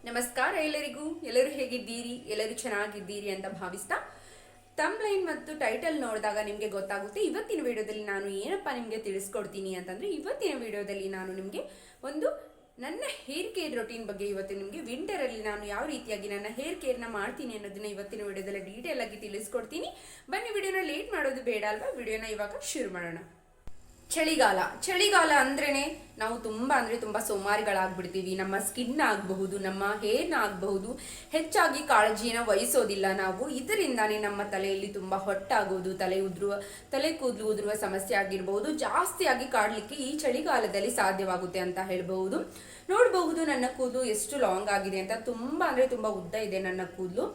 ನಮಸ್ಕಾರ ಎಲ್ಲರಿಗೂ. ಎಲ್ಲರೂ ಹೇಗಿದ್ದೀರಿ? ಎಲ್ಲರೂ ಚೆನ್ನಾಗಿದ್ದೀರಿ ಅಂತ ಭಾವಿಸ್ತಾ ತಮ್ಲೈನ್ ಮತ್ತು ಟೈಟಲ್ ನೋಡಿದಾಗ ನಿಮಗೆ ಗೊತ್ತಾಗುತ್ತೆ ಇವತ್ತಿನ ವಿಡಿಯೋದಲ್ಲಿ ನಾನು ಏನಪ್ಪ ನಿಮಗೆ ತಿಳಿಸ್ಕೊಡ್ತೀನಿ ಅಂತಂದರೆ, ಇವತ್ತಿನ ವಿಡಿಯೋದಲ್ಲಿ ನಾನು ನಿಮಗೆ ಒಂದು ನನ್ನ ಹೇರ್ ಕೇರ್ ರೊಟೀನ್ ಬಗ್ಗೆ ಇವತ್ತು ನಿಮಗೆ ವಿಂಟರಲ್ಲಿ ನಾನು ಯಾವ ರೀತಿಯಾಗಿ ನನ್ನ ಹೇರ್ ಕೇರ್ನ ಮಾಡ್ತೀನಿ ಅನ್ನೋದನ್ನ ಇವತ್ತಿನ ವಿಡಿಯೋದಲ್ಲಿ ಡೀಟೇಲ್ ಆಗಿ ತಿಳಿಸ್ಕೊಡ್ತೀನಿ. ಬನ್ನಿ, ವಿಡಿಯೋನ ಲೇಟ್ ಮಾಡೋದು ಬೇಡ ಅಲ್ವಾ? ವಿಡಿಯೋನ ಇವಾಗ ಶುರು ಮಾಡೋಣ. ಚಳಿಗಾಲ ಅಂದ್ರೇನೆ ನಾವು ತುಂಬ ಸೋಮಾರಿಗಳಾಗ್ಬಿಡ್ತೀವಿ. ನಮ್ಮ ಸ್ಕಿನ್ ಆಗಬಹುದು, ನಮ್ಮ ಹೇರ್ನ ಆಗಬಹುದು, ಹೆಚ್ಚಾಗಿ ಕಾಳಜಿನ ವಹಿಸೋದಿಲ್ಲ ನಾವು. ಇದರಿಂದಾನೇ ನಮ್ಮ ತಲೆಯಲ್ಲಿ ತುಂಬ ಹೊಟ್ಟಾಗೋದು, ತಲೆ ಕೂದಲು ಉದುರುವ ಸಮಸ್ಯೆ ಆಗಿರಬಹುದು ಜಾಸ್ತಿಯಾಗಿ ಕಾಡಲಿಕ್ಕೆ ಈ ಚಳಿಗಾಲದಲ್ಲಿ ಸಾಧ್ಯವಾಗುತ್ತೆ ಅಂತ ಹೇಳ್ಬಹುದು. ನೋಡಬಹುದು ನನ್ನ ಕೂದಲು ಎಷ್ಟು ಲಾಂಗ್ ಆಗಿದೆ ಅಂತ. ತುಂಬ ಉದ್ದ ಇದೆ ನನ್ನ ಕೂದಲು.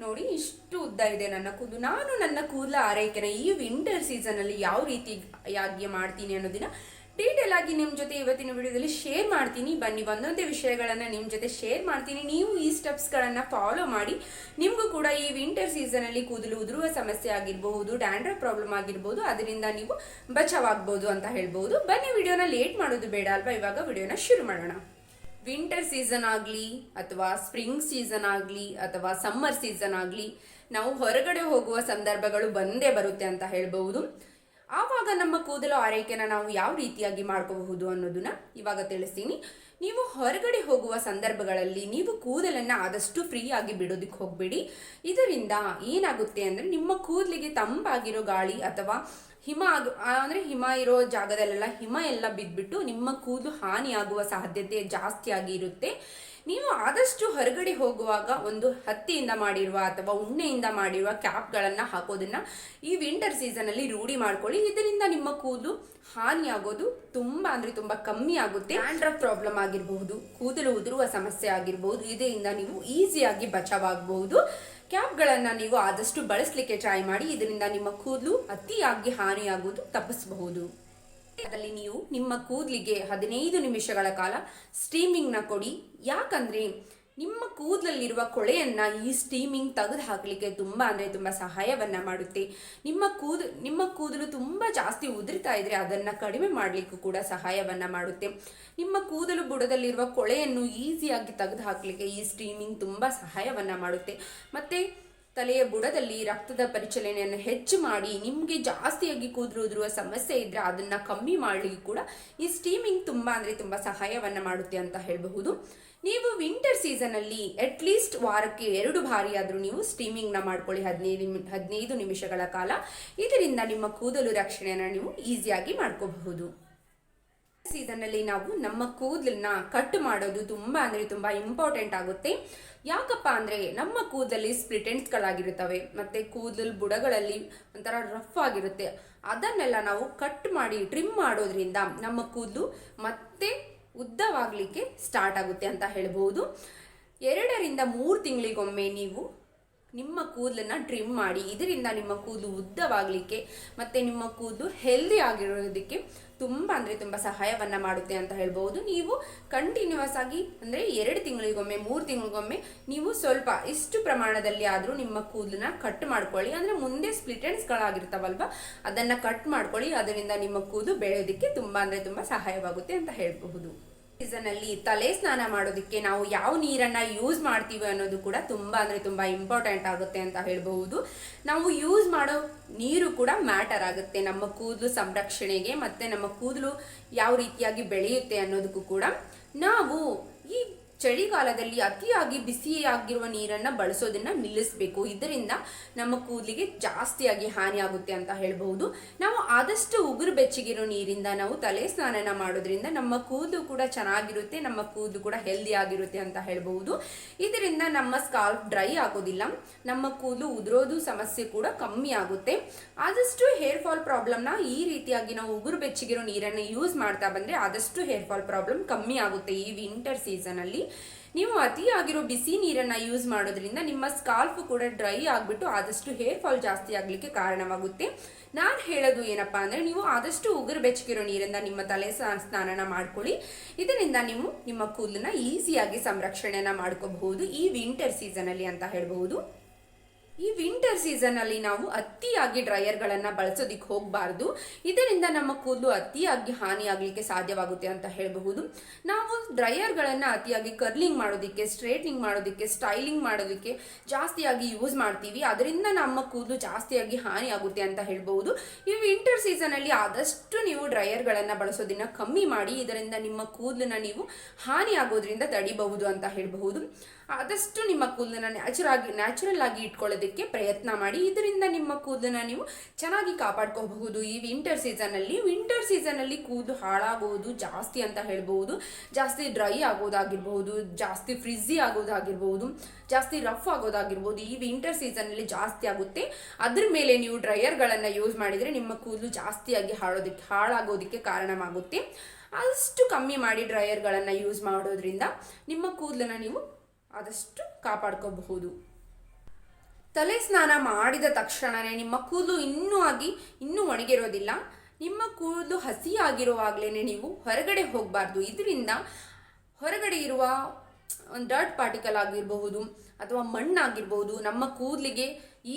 ನೋಡಿ, ಇಷ್ಟು ಉದ್ದ ಇದೆ ನನ್ನ ಕೂದಲು. ನಾನು ನನ್ನ ಕೂದಲ ಆರೈಕೆನ ಈ ವಿಂಟರ್ ಸೀಸನಲ್ಲಿ ಯಾವ ರೀತಿಯಾಗಿ ಮಾಡ್ತೀನಿ ಅನ್ನೋದನ್ನ ಡೀಟೇಲ್ ಆಗಿ ನಿಮ್ಮ ಜೊತೆ ಇವತ್ತಿನ ವಿಡಿಯೋದಲ್ಲಿ ಶೇರ್ ಮಾಡ್ತೀನಿ. ಬನ್ನಿ, ಒಂದೊಂದೇ ವಿಷಯಗಳನ್ನು ನಿಮ್ಮ ಜೊತೆ ಶೇರ್ ಮಾಡ್ತೀನಿ. ನೀವು ಈ ಸ್ಟೆಪ್ಸ್ಗಳನ್ನು ಫಾಲೋ ಮಾಡಿ ನಿಮಗೂ ಕೂಡ ಈ ವಿಂಟರ್ ಸೀಸನಲ್ಲಿ ಕೂದಲು ಉದುರುವ ಸಮಸ್ಯೆ ಆಗಿರಬಹುದು, ಡ್ಯಾಂಡ್ರಫ್ ಪ್ರಾಬ್ಲಮ್ ಆಗಿರ್ಬೋದು, ಅದರಿಂದ ನೀವು ಬಚಾವಾಗ್ಬೋದು ಅಂತ ಹೇಳ್ಬೋದು. ಬನ್ನಿ, ವಿಡಿಯೋನ ಲೇಟ್ ಮಾಡೋದು ಬೇಡ ಅಲ್ವಾ? ಇವಾಗ ವಿಡಿಯೋನ ಶುರು ಮಾಡೋಣ. ವಿಂಟರ್ ಸೀಸನ್ ಆಗಲಿ ಅಥವಾ ಸ್ಪ್ರಿಂಗ್ ಸೀಸನ್ ಆಗಲಿ ಅಥವಾ ಸಮ್ಮರ್ ಸೀಸನ್ ಆಗಲಿ, ನಾವು ಹೊರಗಡೆ ಹೋಗುವ ಸಂದರ್ಭಗಳು ಬಂದೇ ಬರುತ್ತೆ ಅಂತ ಹೇಳ್ಬಹುದು. ಆವಾಗ ನಮ್ಮ ಕೂದಲು ಆರೈಕೆನ ನಾವು ಯಾವ ರೀತಿಯಾಗಿ ಮಾಡ್ಕೋಬಹುದು ಅನ್ನೋದನ್ನ ಇವಾಗ ತಿಳಿಸ್ತೀನಿ. ನೀವು ಹೊರಗಡೆ ಹೋಗುವ ಸಂದರ್ಭಗಳಲ್ಲಿ ನೀವು ಕೂದಲನ್ನು ಆದಷ್ಟು ಫ್ರೀ ಆಗಿ ಬಿಡೋದಕ್ಕೆ ಹೋಗಬೇಡಿ. ಇದರಿಂದ ಏನಾಗುತ್ತೆ ಅಂದರೆ, ನಿಮ್ಮ ಕೂದಲಿಗೆ ತಂಪಾಗಿರೋ ಗಾಳಿ ಅಥವಾ ಹಿಮ ಇರೋ ಜಾಗದಲ್ಲೆಲ್ಲ ಹಿಮ ಎಲ್ಲ ಬಿದ್ದುಬಿಟ್ಟು ನಿಮ್ಮ ಕೂದಲು ಹಾನಿಯಾಗುವ ಸಾಧ್ಯತೆ ಜಾಸ್ತಿಯಾಗಿ ಇರುತ್ತೆ. ನೀವು ಆದಷ್ಟು ಹೊರಗಡೆ ಹೋಗುವಾಗ ಒಂದು ಹತ್ತಿಯಿಂದ ಮಾಡಿರುವ ಅಥವಾ ಉಣ್ಣೆಯಿಂದ ಮಾಡಿರುವ ಕ್ಯಾಪ್ಗಳನ್ನು ಹಾಕೋದನ್ನ ಈ ವಿಂಟರ್ ಸೀಸನಲ್ಲಿ ರೂಢಿ ಮಾಡ್ಕೊಳ್ಳಿ. ಇದರಿಂದ ನಿಮ್ಮ ಕೂದಲು ಹಾನಿಯಾಗೋದು ತುಂಬ ಕಮ್ಮಿ ಆಗುತ್ತೆ. ಡ್ಯಾಂಡ್ರಫ್ ಪ್ರಾಬ್ಲಮ್ ಆಗಿರಬಹುದು, ಕೂದಲು ಉದುರುವ ಸಮಸ್ಯೆ ಆಗಿರಬಹುದು, ಇದರಿಂದ ನೀವು ಈಸಿಯಾಗಿ ಬಚಾವಾಗಬಹುದು. ಕ್ಯಾಪ್ಗಳನ್ನು ನೀವು ಆದಷ್ಟು ಬಳಸಲಿಕ್ಕೆ ಟ್ರೈ ಮಾಡಿ. ಇದರಿಂದ ನಿಮ್ಮ ಕೂದಲು ಅತಿಯಾಗಿ ಹಾನಿಯಾಗುವುದು ತಪ್ಪಿಸಬಹುದು. ಅದರಲ್ಲಿ ನೀವು ನಿಮ್ಮ ಕೂದಲಿಗೆ 15 ನಿಮಿಷಗಳ ಕಾಲ ಸ್ಟೀಮಿಂಗ್ನ ಕೊಡಿ. ಯಾಕಂದರೆ ನಿಮ್ಮ ಕೂದಲಲ್ಲಿರುವ ಕೊಳೆಯನ್ನು ಈ ಸ್ಟೀಮಿಂಗ್ ತೆಗೆದು ಹಾಕಲಿಕ್ಕೆ ತುಂಬ ಸಹಾಯವನ್ನು ಮಾಡುತ್ತೆ. ನಿಮ್ಮ ಕೂದಲು ತುಂಬ ಜಾಸ್ತಿ ಉದುರ್ತಾ ಇದ್ದರೆ ಅದನ್ನು ಕಡಿಮೆ ಮಾಡಲಿಕ್ಕೂ ಕೂಡ ಸಹಾಯವನ್ನು ಮಾಡುತ್ತೆ. ನಿಮ್ಮ ಕೂದಲು ಬುಡದಲ್ಲಿರುವ ಕೊಳೆಯನ್ನು ಈಸಿಯಾಗಿ ತೆಗೆದು ಹಾಕಲಿಕ್ಕೆ ಈ ಸ್ಟೀಮಿಂಗ್ ತುಂಬ ಸಹಾಯವನ್ನು ಮಾಡುತ್ತೆ. ಮತ್ತು ತಲೆಯ ಬುಡದಲ್ಲಿ ರಕ್ತದ ಪರಿಚಲನೆಯನ್ನು ಹೆಚ್ಚು ಮಾಡಿ ನಿಮಗೆ ಜಾಸ್ತಿಯಾಗಿ ಕೂದಲು ಉದುರುವ ಸಮಸ್ಯೆ ಇದ್ದರೆ ಅದನ್ನು ಕಮ್ಮಿ ಮಾಡಲಿಕ್ಕೆ ಕೂಡ ಈ ಸ್ಟೀಮಿಂಗ್ ತುಂಬ ಸಹಾಯವನ್ನು ಮಾಡುತ್ತೆ ಅಂತ ಹೇಳಬಹುದು. ನೀವು ವಿಂಟರ್ ಸೀಸನಲ್ಲಿ ಅಟ್ಲೀಸ್ಟ್ ವಾರಕ್ಕೆ 2 ಬಾರಿ ಆದರೂ ನೀವು ಸ್ಟೀಮಿಂಗ್ನ ಮಾಡ್ಕೊಳ್ಳಿ 15 ನಿಮಿಷಗಳ ಕಾಲ. ಇದರಿಂದ ನಿಮ್ಮ ಕೂದಲು ರಕ್ಷಣೆಯನ್ನು ನೀವು ಈಸಿಯಾಗಿ ಮಾಡ್ಕೋಬಹುದು. ಸೀಸನ್ನಲ್ಲಿ ನಾವು ನಮ್ಮ ಕೂದಲನ್ನ ಕಟ್ ಮಾಡೋದು ತುಂಬ ಇಂಪಾರ್ಟೆಂಟ್ ಆಗುತ್ತೆ. ಯಾಕಪ್ಪ ಅಂದರೆ ನಮ್ಮ ಕೂದಲಲ್ಲಿ ಸ್ಪ್ಲಿಟ್ ಎಂಡ್ಸ್ಗಳಾಗಿರುತ್ತವೆ ಮತ್ತು ಕೂದಲು ಬುಡಗಳಲ್ಲಿ ಒಂಥರ ರಫ್ ಆಗಿರುತ್ತೆ. ಅದನ್ನೆಲ್ಲ ನಾವು ಕಟ್ ಮಾಡಿ ಟ್ರಿಮ್ ಮಾಡೋದ್ರಿಂದ ನಮ್ಮ ಕೂದಲು ಮತ್ತೆ ಉದ್ದವಾಗಲಿಕ್ಕೆ ಸ್ಟಾರ್ಟ್ ಆಗುತ್ತೆ ಅಂತ ಹೇಳ್ಬೋದು. 2 ರಿಂದ 3 ತಿಂಗಳಿಗೊಮ್ಮೆ ನೀವು ನಿಮ್ಮ ಕೂದಲನ್ನು ಟ್ರಿಮ್ ಮಾಡಿ. ಇದರಿಂದ ನಿಮ್ಮ ಕೂದಲು ಉದ್ದವಾಗಲಿಕ್ಕೆ ಮತ್ತು ನಿಮ್ಮ ಕೂದಲು ಹೆಲ್ದಿ ಆಗಿರೋದಕ್ಕೆ ತುಂಬ ಸಹಾಯವನ್ನು ಮಾಡುತ್ತೆ ಅಂತ ಹೇಳ್ಬೋದು. ನೀವು ಕಂಟಿನ್ಯೂಸ್ ಆಗಿ ಅಂದರೆ 2 ತಿಂಗಳಿಗೊಮ್ಮೆ 3 ತಿಂಗಳಿಗೊಮ್ಮೆ ನೀವು ಸ್ವಲ್ಪ ಇಷ್ಟು ಪ್ರಮಾಣದಲ್ಲಿ ಆದರೂ ನಿಮ್ಮ ಕೂದಲನ್ನ ಕಟ್ ಮಾಡ್ಕೊಳ್ಳಿ. ಅಂದರೆ ಮುಂದೆ ಸ್ಪ್ಲಿಟ್ ಎಂಡ್ಸ್ಗಳಾಗಿರ್ತಾವಲ್ವ ಅದನ್ನು ಕಟ್ ಮಾಡ್ಕೊಳ್ಳಿ. ಅದರಿಂದ ನಿಮ್ಮ ಕೂದಲು ಬೆಳೆಯೋದಕ್ಕೆ ತುಂಬ ಸಹಾಯವಾಗುತ್ತೆ ಅಂತ ಹೇಳಬಹುದು. ಸೀಸನಲ್ಲಿ ತಲೆ ಸ್ನಾನ ಮಾಡೋದಕ್ಕೆ ನಾವು ಯಾವ ನೀರನ್ನು ಯೂಸ್ ಮಾಡ್ತೀವಿ ಅನ್ನೋದು ಕೂಡ ತುಂಬ ಇಂಪಾರ್ಟೆಂಟ್ ಆಗುತ್ತೆ ಅಂತ ಹೇಳ್ಬಹುದು. ನಾವು ಯೂಸ್ ಮಾಡೋ ನೀರು ಕೂಡ ಮ್ಯಾಟರ್ ಆಗುತ್ತೆ ನಮ್ಮ ಕೂದಲು ಸಂರಕ್ಷಣೆಗೆ ಮತ್ತು ನಮ್ಮ ಕೂದಲು ಯಾವ ರೀತಿಯಾಗಿ ಬೆಳೆಯುತ್ತೆ ಅನ್ನೋದಕ್ಕೂ ಕೂಡ. ನಾವು ಈ ಚಳಿಗಾಲದಲ್ಲಿ ಅತಿಯಾಗಿ ಬಿಸಿಯಾಗಿರುವ ನೀರನ್ನು ಬಳಸೋದನ್ನು ನಿಲ್ಲಿಸಬೇಕು. ಇದರಿಂದ ನಮ್ಮ ಕೂದಲಿಗೆ ಜಾಸ್ತಿಯಾಗಿ ಹಾನಿಯಾಗುತ್ತೆ ಅಂತ ಹೇಳ್ಬಹುದು. ನಾವು ಆದಷ್ಟು ಉಗುರು ಬೆಚ್ಚಗಿರೋ ನೀರಿಂದ ನಾವು ತಲೆ ಸ್ನಾನನ ಮಾಡೋದ್ರಿಂದ ನಮ್ಮ ಕೂದಲು ಕೂಡ ಚೆನ್ನಾಗಿರುತ್ತೆ, ನಮ್ಮ ಕೂದಲು ಕೂಡ ಹೆಲ್ದಿ ಆಗಿರುತ್ತೆ ಅಂತ ಹೇಳ್ಬಹುದು. ಇದರಿಂದ ನಮ್ಮ ಸ್ಕಾಲ್ಪ್ ಡ್ರೈ ಆಗೋದಿಲ್ಲ, ನಮ್ಮ ಕೂದಲು ಉದುರೋದು ಸಮಸ್ಯೆ ಕೂಡ ಕಮ್ಮಿ ಆಗುತ್ತೆ. ಆದಷ್ಟು ಹೇರ್ ಫಾಲ್ ಪ್ರಾಬ್ಲಮ್ನ ಈ ರೀತಿಯಾಗಿ ನಾವು ಉಗುರು ಬೆಚ್ಚಗಿರೋ ನೀರನ್ನು ಯೂಸ್ ಮಾಡ್ತಾ ಬಂದರೆ ಆದಷ್ಟು ಹೇರ್ ಫಾಲ್ ಪ್ರಾಬ್ಲಮ್ ಕಮ್ಮಿ ಆಗುತ್ತೆ. ಈ ವಿಂಟರ್ ಸೀಸನಲ್ಲಿ ನೀವು ಅತಿಯಾಗಿರೋ ಬಿಸಿ ನೀರನ್ನು ಯೂಸ್ ಮಾಡೋದ್ರಿಂದ ನಿಮ್ಮ ಸ್ಕಾಲ್ಫ್ ಕೂಡ ಡ್ರೈ ಆಗಿಬಿಟ್ಟು ಆದಷ್ಟು ಹೇರ್ ಫಾಲ್ ಜಾಸ್ತಿ ಆಗಲಿಕ್ಕೆ ಕಾರಣವಾಗುತ್ತೆ. ನಾನು ಹೇಳೋದು ಏನಪ್ಪ ಅಂದರೆ, ನೀವು ಆದಷ್ಟು ಉಗುರು ಬೆಚ್ಚಗಿರೋ ನೀರಿಂದ ನಿಮ್ಮ ತಲೆ ಸ್ನಾನನ ಮಾಡ್ಕೊಳ್ಳಿ. ಇದರಿಂದ ನೀವು ನಿಮ್ಮ ಕೂದಲನ್ನ ಈಸಿಯಾಗಿ ಸಂರಕ್ಷಣೆಯನ್ನು ಮಾಡ್ಕೋಬಹುದು ಈ ವಿಂಟರ್ ಸೀಸನಲ್ಲಿ ಅಂತ ಹೇಳ್ಬಹುದು. ಈ ವಿಂಟರ್ ಸೀಸನಲ್ಲಿ ನಾವು ಅತಿಯಾಗಿ ಡ್ರೈಯರ್ಗಳನ್ನು ಬಳಸೋದಿಕ್ಕೆ ಹೋಗಬಾರ್ದು. ಇದರಿಂದ ನಮ್ಮ ಕೂದಲು ಅತಿಯಾಗಿ ಹಾನಿಯಾಗಲಿಕ್ಕೆ ಸಾಧ್ಯವಾಗುತ್ತೆ ಅಂತ ಹೇಳಬಹುದು. ನಾವು ಡ್ರೈಯರ್ಗಳನ್ನು ಅತಿಯಾಗಿ ಕರ್ಲಿಂಗ್ ಮಾಡೋದಕ್ಕೆ, ಸ್ಟ್ರೇಟ್ನಿಂಗ್ ಮಾಡೋದಕ್ಕೆ, ಸ್ಟೈಲಿಂಗ್ ಮಾಡೋದಕ್ಕೆ ಜಾಸ್ತಿಯಾಗಿ ಯೂಸ್ ಮಾಡ್ತೀವಿ. ಅದರಿಂದ ನಮ್ಮ ಕೂದಲು ಜಾಸ್ತಿಯಾಗಿ ಹಾನಿಯಾಗುತ್ತೆ ಅಂತ ಹೇಳ್ಬಹುದು. ಈ ವಿಂಟರ್ ಸೀಸನಲ್ಲಿ ಆದಷ್ಟು ನೀವು ಡ್ರೈಯರ್ಗಳನ್ನು ಬಳಸೋದನ್ನ ಕಮ್ಮಿ ಮಾಡಿ. ಇದರಿಂದ ನಿಮ್ಮ ಕೂದಲನ್ನ ನೀವು ಹಾನಿಯಾಗೋದ್ರಿಂದ ತಡಿಬಹುದು ಅಂತ ಹೇಳಬಹುದು. ಆದಷ್ಟು ನಿಮ್ಮ ಕೂದಲನ್ನ ನ್ಯಾಚುರಲ್ ಆಗಿ ಇಟ್ಕೊಳ್ಳೋದಕ್ಕೆ ಪ್ರಯತ್ನ ಮಾಡಿ. ಇದರಿಂದ ನಿಮ್ಮ ಕೂದಲನ್ನ ನೀವು ಚೆನ್ನಾಗಿ ಕಾಪಾಡ್ಕೋಬಹುದು. ಈ ವಿಂಟರ್ ಸೀಸನಲ್ಲಿ ಕೂದಲು ಹಾಳಾಗೋದು ಜಾಸ್ತಿ ಅಂತ ಹೇಳ್ಬಹುದು. ಜಾಸ್ತಿ ಡ್ರೈ ಆಗೋದಾಗಿರ್ಬಹುದು, ಜಾಸ್ತಿ ಫ್ರಿಝಿ ಆಗೋದಾಗಿರ್ಬಹುದು, ಜಾಸ್ತಿ ರಫ್ ಆಗೋದಾಗಿರ್ಬೋದು. ಈ ವಿಂಟರ್ ಸೀಸನಲ್ಲಿ ಜಾಸ್ತಿ ಆಗುತ್ತೆ. ಅದ್ರ ಮೇಲೆ ನೀವು ಡ್ರೈಯರ್ಗಳನ್ನು ಯೂಸ್ ಮಾಡಿದರೆ ನಿಮ್ಮ ಕೂದಲು ಜಾಸ್ತಿಯಾಗಿ ಹಾಳಾಗೋದಕ್ಕೆ ಕಾರಣವಾಗುತ್ತೆ. ಅಷ್ಟು ಕಮ್ಮಿ ಮಾಡಿ ಡ್ರೈಯರ್ಗಳನ್ನು ಯೂಸ್ ಮಾಡೋದ್ರಿಂದ ನಿಮ್ಮ ಕೂದಲನ್ನ ನೀವು ಆದಷ್ಟು ಕಾಪಾಡ್ಕೋಬಹುದು. ತಲೆ ಸ್ನಾನ ಮಾಡಿದ ತಕ್ಷಣವೇ ನಿಮ್ಮ ಕೂದಲು ಇನ್ನೂ ಒಣಗಿರೋದಿಲ್ಲ. ನಿಮ್ಮ ಕೂದಲು ಹಸಿಯಾಗಿರುವಾಗಲೇ ನೀವು ಹೊರಗಡೆ ಹೋಗಬಾರ್ದು. ಇದರಿಂದ ಹೊರಗಡೆ ಇರುವ ಡರ್ಟ್ ಪಾರ್ಟಿಕಲ್ ಆಗಿರಬಹುದು ಅಥವಾ ಮಣ್ಣಾಗಿರ್ಬೋದು ನಮ್ಮ ಕೂದಲಿಗೆ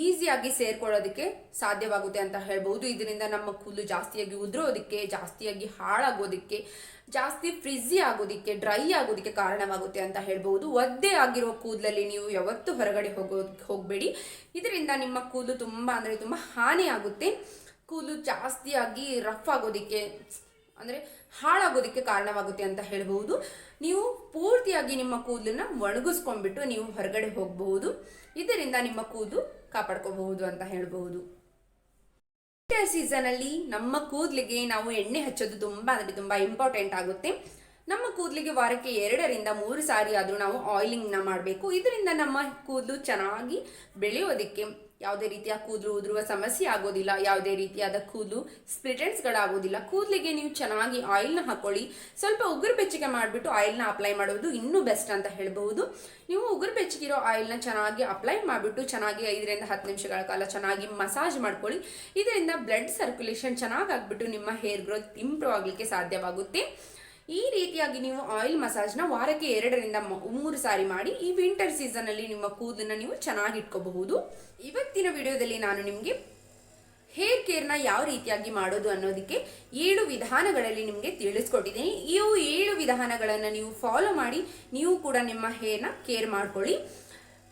ಈಸಿಯಾಗಿ ಸೇರ್ಕೊಳ್ಳೋದಕ್ಕೆ ಸಾಧ್ಯವಾಗುತ್ತೆ ಅಂತ ಹೇಳ್ಬೋದು. ಇದರಿಂದ ನಮ್ಮ ಕೂದಲು ಜಾಸ್ತಿಯಾಗಿ ಉದುರೋದಕ್ಕೆ, ಜಾಸ್ತಿಯಾಗಿ ಹಾಳಾಗೋದಕ್ಕೆ, ಜಾಸ್ತಿ ಫ್ರಿಝಿ ಆಗೋದಕ್ಕೆ, ಡ್ರೈ ಆಗೋದಕ್ಕೆ ಕಾರಣವಾಗುತ್ತೆ ಅಂತ ಹೇಳ್ಬೋದು. ಒದ್ದೆ ಆಗಿರೋ ಕೂದಲಲ್ಲಿ ನೀವು ಯಾವತ್ತೂ ಹೊರಗಡೆ ಹೋಗಬೇಡಿ. ಇದರಿಂದ ನಿಮ್ಮ ಕೂದಲು ತುಂಬ ಹಾನಿ ಆಗುತ್ತೆ. ಕೂದಲು ಜಾಸ್ತಿಯಾಗಿ ರಫ್ ಆಗೋದಕ್ಕೆ ಹಾಳಾಗೋದಕ್ಕೆ ಕಾರಣವಾಗುತ್ತೆ ಅಂತ ಹೇಳ್ಬಹುದು. ನೀವು ಪೂರ್ತಿಯಾಗಿ ನಿಮ್ಮ ಕೂದಲನ್ನ ಒಣಗಿಸ್ಕೊಂಡ್ಬಿಟ್ಟು ನೀವು ಹೊರಗಡೆ ಹೋಗಬಹುದು. ಇದರಿಂದ ನಿಮ್ಮ ಕೂದಲು ಕಾಪಾಡ್ಕೋಬಹುದು ಅಂತ ಹೇಳ್ಬಹುದು. ವಿಂಟರ್ ಸೀಸನಲ್ಲಿ ನಮ್ಮ ಕೂದಲಿಗೆ ನಾವು ಎಣ್ಣೆ ಹಚ್ಚೋದು ತುಂಬ ಇಂಪಾರ್ಟೆಂಟ್ ಆಗುತ್ತೆ. ನಮ್ಮ ಕೂದಲಿಗೆ ವಾರಕ್ಕೆ 2 ರಿಂದ 3 ಸಾರಿ ಆದರೂ ನಾವು ಆಯಿಲಿಂಗ್ನ ಮಾಡಬೇಕು. ಇದರಿಂದ ನಮ್ಮ ಕೂದಲು ಚೆನ್ನಾಗಿ ಬೆಳೆಯೋದಕ್ಕೆ, ಯಾವುದೇ ರೀತಿಯ ಕೂದಲು ಉದುರುವ ಸಮಸ್ಯೆ ಆಗೋದಿಲ್ಲ, ಯಾವುದೇ ರೀತಿಯಾದ ಕೂದಲು ಸ್ಪ್ಲಿಟೆಂಟ್ಸ್ಗಳಾಗೋದಿಲ್ಲ. ಕೂದಲಿಗೆ ನೀವು ಚೆನ್ನಾಗಿ ಆಯಿಲ್ನ ಹಾಕೊಳ್ಳಿ. ಸ್ವಲ್ಪ ಉಗುರು ಬೆಚ್ಚಗೆ ಮಾಡಿಬಿಟ್ಟು ಆಯಿಲ್ನ ಅಪ್ಲೈ ಮಾಡೋದು ಇನ್ನೂ ಬೆಸ್ಟ್ ಅಂತ ಹೇಳ್ಬೋದು. ನೀವು ಉಗುರು ಬೆಚ್ಚಗಿರೋ ಆಯಿಲ್ನ ಚೆನ್ನಾಗಿ ಅಪ್ಲೈ ಮಾಡಿಬಿಟ್ಟು ಚೆನ್ನಾಗಿ 5 ರಿಂದ 10 ನಿಮಿಷಗಳ ಕಾಲ ಚೆನ್ನಾಗಿ ಮಸಾಜ್ ಮಾಡ್ಕೊಳ್ಳಿ. ಇದರಿಂದ ಬ್ಲಡ್ ಸರ್ಕ್ಯುಲೇಷನ್ ಚೆನ್ನಾಗಿ ಆಗಿಬಿಟ್ಟು ನಿಮ್ಮ ಹೇರ್ ಗ್ರೋತ್ ಇಂಪ್ರೂವ್ ಆಗಲಿಕ್ಕೆ ಸಾಧ್ಯವಾಗುತ್ತೆ. ಈ ರೀತಿಯಾಗಿ ನೀವು ಆಯಿಲ್ ಮಸಾಜ್ನ ವಾರಕ್ಕೆ 2 ರಿಂದ 3 ಸಾರಿ ಮಾಡಿ ಈ ವಿಂಟರ್ ಸೀಸನಲ್ಲಿ ನಿಮ್ಮ ಕೂದಲನ್ನ ನೀವು ಚೆನ್ನಾಗಿ ಇಟ್ಕೋಬಹುದು. ಇವತ್ತಿನ ವಿಡಿಯೋದಲ್ಲಿ ನಾನು ನಿಮಗೆ ಹೇರ್ ಕೇರ್ನ ಯಾವ ರೀತಿಯಾಗಿ ಮಾಡೋದು ಅನ್ನೋದಕ್ಕೆ 7 ವಿಧಾನಗಳಲ್ಲಿ ನಿಮಗೆ ತಿಳಿಸ್ಕೊಟ್ಟಿದ್ದೀನಿ. ಈ 7 ವಿಧಾನಗಳನ್ನು ನೀವು ಫಾಲೋ ಮಾಡಿ ನೀವು ಕೂಡ ನಿಮ್ಮ ಹೇರ್ನ ಕೇರ್ ಮಾಡ್ಕೊಳ್ಳಿ.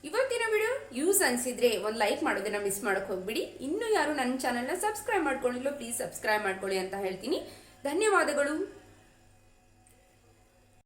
ಇವತ್ತಿನ ವಿಡಿಯೋ ಯೂಸ್ ಅನಿಸಿದ್ರೆ ಒಂದು ಲೈಕ್ ಮಾಡೋದನ್ನ ಮಿಸ್ ಮಾಡೋಕೆ ಹೋಗ್ಬಿಡಿ. ಇನ್ನೂ ಯಾರು ನನ್ನ ಚಾನಲ್ನ ಸಬ್ಸ್ಕ್ರೈಬ್ ಮಾಡ್ಕೊಳ್ಳಿಲ್ಲ, ಪ್ಲೀಸ್ ಸಬ್ಸ್ಕ್ರೈಬ್ ಮಾಡ್ಕೊಳ್ಳಿ ಅಂತ ಹೇಳ್ತೀನಿ. ಧನ್ಯವಾದಗಳು.